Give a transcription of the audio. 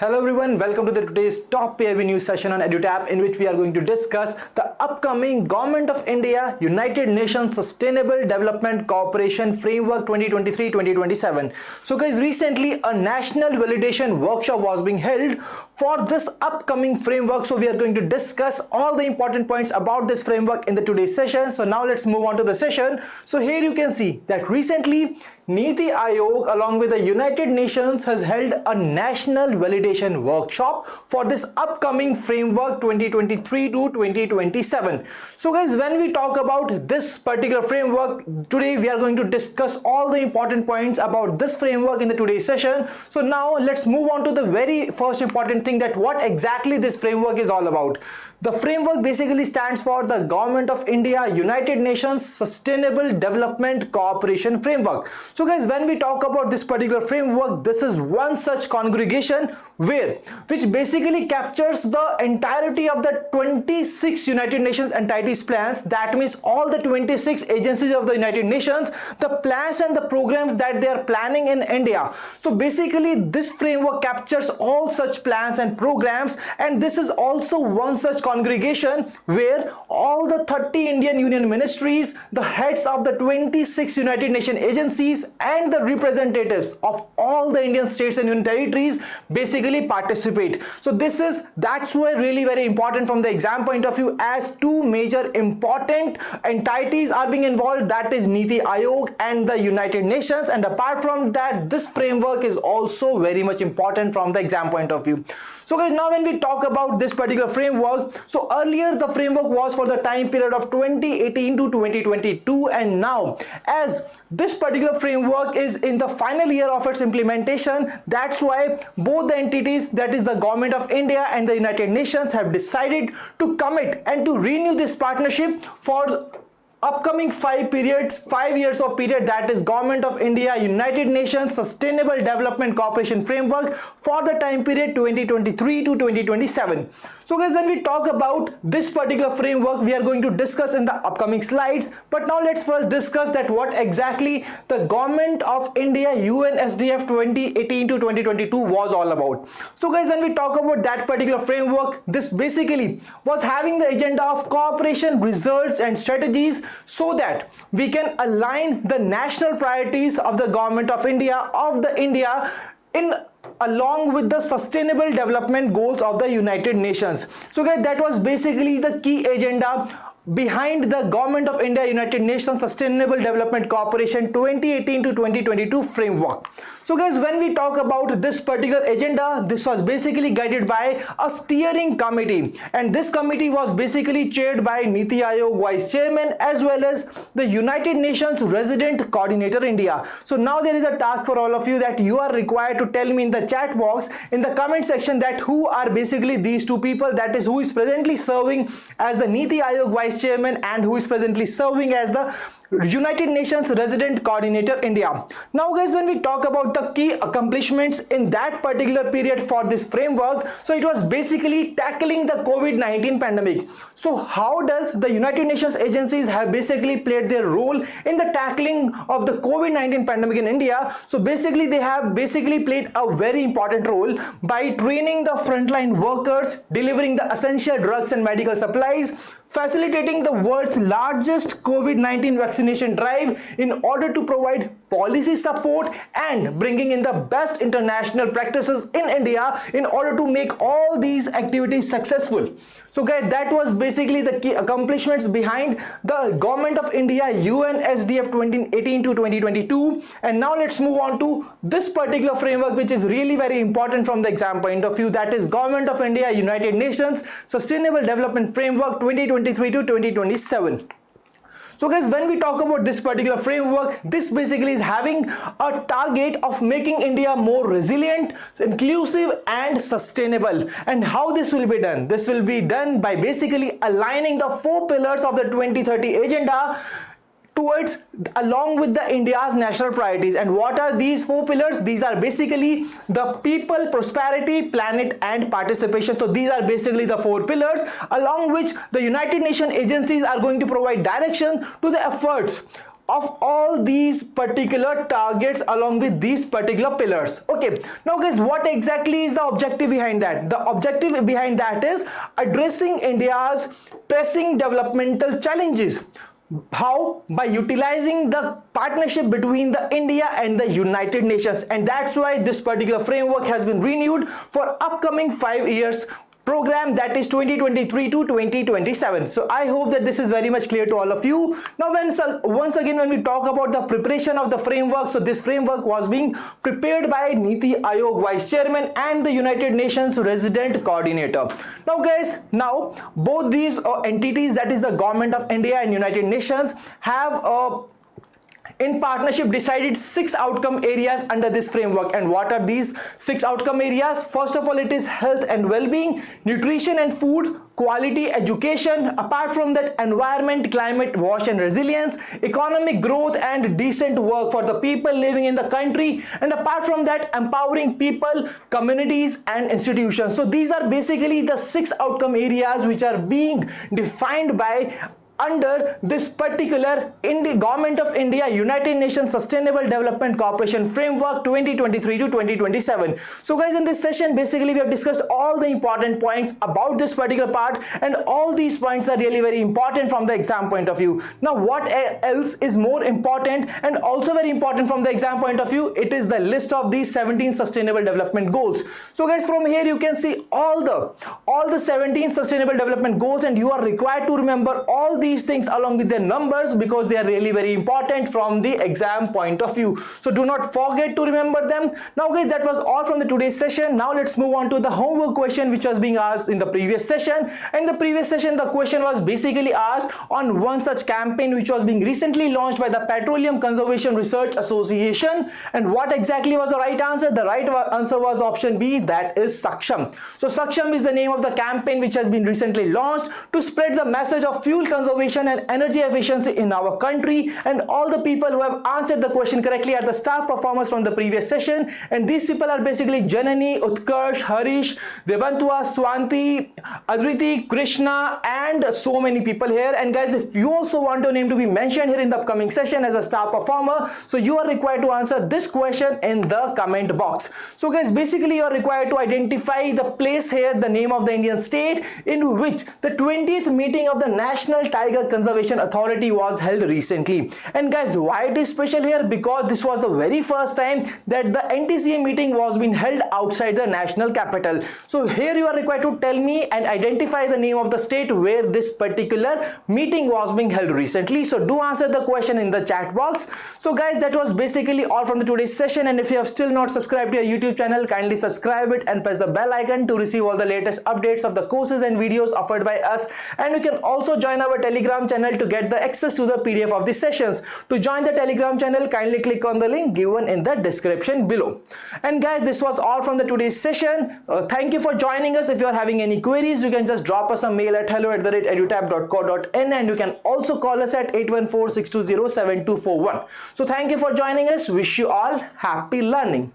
Hello everyone, welcome to today's top PIB news session on EduTap, in which we are going to discuss the upcoming Government of India United Nations Sustainable Development Cooperation Framework 2023-2027. So guys, recently a national validation workshop was being held for this upcoming framework. So we are going to discuss all the important points about this framework in the today's session. So now let's move on to the session. So here you can see that recently Niti Aayog along with the United Nations has held a national validation workshop for this upcoming framework 2023 to 2027. So guys, when we talk about this particular framework, today we are going to discuss all the important points about this framework in the today's session. So now let's move on to the very first important thing, that what exactly this framework is all about. The framework basically stands for the Government of India United Nations Sustainable Development Cooperation Framework. So guys, when we talk about this particular framework, this is one such congregation which basically captures the entirety of the 26 United Nations entities plans. That means all the 26 agencies of the United Nations, the plans and the programs that they are planning in India. So basically this framework captures all such plans and programs, and this is also one such congregation where all the 30 Indian Union ministries, the heads of the 26 United Nations agencies and the representatives of all the Indian states and union territories basically participate. So that's why really very important from the exam point of view, as two major important entities are being involved, that is Niti Aayog and the United Nations. And apart from that, this framework is also very much important from the exam point of view. So guys, now when we talk about this particular framework, so earlier the framework was for the time period of 2018 to 2022, and now as this particular framework is in the final year of its implementation, that's why both the entities, that is the Government of India and the United Nations, have decided to commit and to renew this partnership for upcoming 5 years of period, that is Government of India United Nations Sustainable Development Cooperation Framework for the time period 2023 to 2027. So guys, when we talk about this particular framework, we are going to discuss in the upcoming slides, but now let's first discuss that what exactly the Government of India UNSDF 2018 to 2022 was all about. So guys, when we talk about that particular framework, this basically was having the agenda of cooperation, results and strategies, so that we can align the national priorities of the Government of India in along with the sustainable development goals of the United Nations. So guys, that was basically the key agenda behind the Government of India United Nations Sustainable Development Cooperation 2018 to 2022 framework. So guys, when we talk about this particular agenda, this was basically guided by a steering committee, and this committee was basically chaired by Niti Aayog Vice Chairman as well as the United Nations Resident Coordinator India. So now there is a task for all of you, that you are required to tell me in the chat box, in the comment section, that who are basically these two people, that is who is presently serving as the Niti Aayog Vice Chairman and who is presently serving as the United Nations Resident Coordinator India. Now guys, when we talk about the key accomplishments in that particular period for this framework, so it was basically tackling the COVID-19 pandemic. So how does the United Nations agencies have basically played their role in the tackling of the COVID-19 pandemic in India? So basically they have basically played a very important role by training the frontline workers, delivering the essential drugs and medical supplies, facilitating the world's largest COVID-19 vaccination drive in order to provide policy support, and bringing in the best international practices in India in order to make all these activities successful. So guys, that was basically the key accomplishments behind the Government of India UNSDF 2018 to 2022. And now let's move on to this particular framework, which is really very important from the exam point of view, that is Government of India United Nations Sustainable Development Framework 2023 to 2027. So guys, when we talk about this particular framework, this basically is having a target of making India more resilient, inclusive and sustainable. And how this will be done? This will be done by basically aligning the 4 pillars of the 2030 agenda towards along with the India's national priorities. And what are these 4 pillars? These are basically the people, prosperity, planet and participation. So these are basically the 4 pillars, along which the United Nations agencies are going to provide direction to the efforts of all these particular targets along with these particular pillars. Okay, now guys, what exactly is the objective behind that? The objective behind that is addressing India's pressing developmental challenges. How? By utilizing the partnership between the India and the United Nations, and that's why this particular framework has been renewed for upcoming 5 years program, that is 2023 to 2027. So I hope that this is very much clear to all of you. Now once again, when we talk about the preparation of the framework, so this framework was being prepared by Niti Aayog Vice Chairman and the United Nations Resident Coordinator. Now guys, now both these entities, that is the Government of India and United Nations, have in partnership decided 6 outcome areas under this framework. And what are these 6 outcome areas? First of all, it is health and well-being, nutrition and food, quality education, apart from that environment, climate, wash and resilience, economic growth and decent work for the people living in the country, and apart from that, empowering people, communities and institutions. So these are basically the 6 outcome areas which are being defined by under this particular Government of India United Nations Sustainable Development Cooperation Framework 2023 to 2027. So guys, in this session basically we have discussed all the important points about this particular part, and all these points are really very important from the exam point of view. Now what else is more important and also very important from the exam point of view? It is the list of these 17 sustainable development goals. So guys, from here you can see all the 17 sustainable development goals, and you are required to remember all these things along with their numbers because they are really very important from the exam point of view. So do not forget to remember them. Now guys, that was all from the today's session. Now let's move on to the homework question which was being asked in the previous session. In the previous session, the question was basically asked on one such campaign which was being recently launched by the Petroleum Conservation Research Association. And what exactly was the right answer? The right answer was option B, that is Saksham. So Saksham is the name of the campaign which has been recently launched to spread the message of fuel conservation and energy efficiency in our country. And all the people who have answered the question correctly are the star performers from the previous session, and these people are basically Janani, Utkarsh, Harish, Devantwa, Swanti, Adriti, Krishna and so many people here. And guys, if you also want your name to be mentioned here in the upcoming session as a star performer, so you are required to answer this question in the comment box. So guys, basically you are required to identify the place here, the name of the Indian state in which the 20th meeting of the National Tiger Conservation Authority was held recently. And guys, why it is special here? Because this was the very first time that the NTCA meeting was being held outside the national capital. So here you are required to tell me and identify the name of the state where this particular meeting was being held recently. So do answer the question in the chat box. So guys, that was basically all from the today's session, and if you have still not subscribed to our YouTube channel, kindly subscribe it and press the bell icon to receive all the latest updates of the courses and videos offered by us. And you can also join our Telegram channel to get the access to the PDF of the sessions. To join the Telegram channel, kindly click on the link given in the description below. And guys, this was all from the today's session. Thank you for joining us. If you are having any queries, you can just drop us a mail at hello@edutap.co.in, and you can also call us at 814-620-7241. So thank you for joining us. Wish you all happy learning.